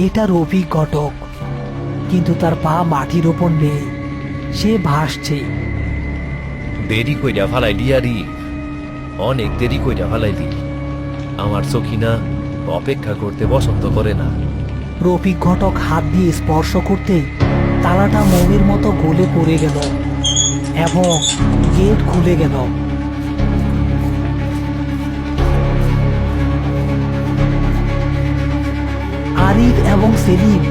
এটা রফিক ঘটক, কিন্তু তার পা মাটির ওপর নেই, সে ভাসছে। দেরি কইরা ফালাইলি আরি, অনেক দেরি কইরা ফালাইলি। আমার সখিনা অপেক্ষা করতে পছন্দ করে না। রফিক ঘটক হাত দিয়ে স্পর্শ করতে তালাটা মোমের মতো গলে পড়ে গেল এবং গেট খুলে গেল। আরিফ এবং সেলিম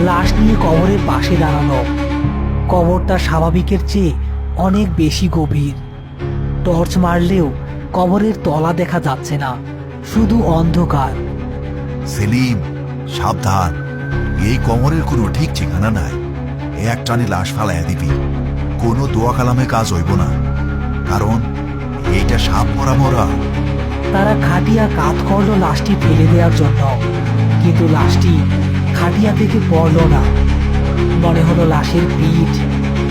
লাশ নিয়ে কবরের পাশে দাঁড়ানো। কবরটা স্বাভাবিকের চেয়ে অনেক বেশি গভীর। টর্চ মারলেও কবরের তলা দেখা যাচ্ছে না, শুধু অন্ধকার। সেলিম, সাবধান, এই কবরের কোনো ঠিক ঠিকানা নাই। এক টানে লাশ ফালাইয়া দিবি, কোনো দোয়া কালামে কাজ হইব না, কারণ এইটা সাপ মরা মরা। তারা খাটিয়া কাত করলো লাশটি ফেলে দেওয়ার জন্য, কিন্তু লাশটি খাটিয়া থেকে পড়ল না। মনে হলো লাশের পিঠ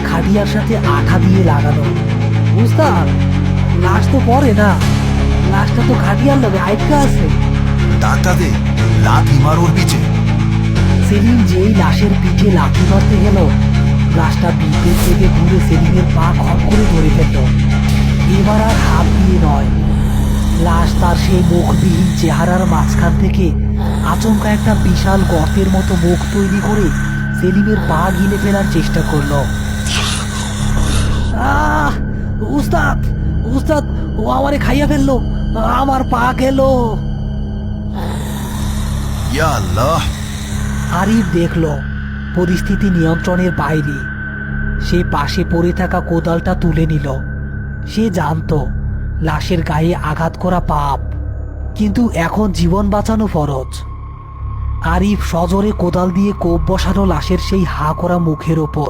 খাটিয়ার সাথে আঠা দিয়ে লাগানো। বুঝতাম লাশ তো পড়ে না, লাশটা তো খাটিয়ার লগে আটকা আছে। ডাক্তার দে, লাথি মার ওর পিছে। সেলিম যেই লাশের পিঠে লাথি মারতে গেল, লাশটা পিঠের থেকে ঘুরে সেলিমের পা খপ করে ধরে ফেলল। এবার আর হাত দিয়ে নয়, লাশ তার সেই মুখবিহীন চেহারার মাঝখান থেকে আচমকা একটা বিশাল গর্তের মতো মুখ তৈরি করে সেলিমের পা গিলে ফেলার চেষ্টা করলো। আহ উস্তাদ, উস্তাদ, ও আমারে খাইয়া ফেললো, আমার পা গেল। ইয়া আল্লাহ! আরিফ দেখল পরিস্থিতি নিয়ন্ত্রণের বাইরে। সে পাশে পড়ে থাকা কোদালটা তুলে নিল। সে জানতো লাশের গায়ে আঘাত করা পাপ, কিন্তু এখন জীবন বাঁচানো ফরজ। আরিফ সজোরে কোদাল দিয়ে কোপ বসানো লাশের সেই হা করা মুখের ওপর।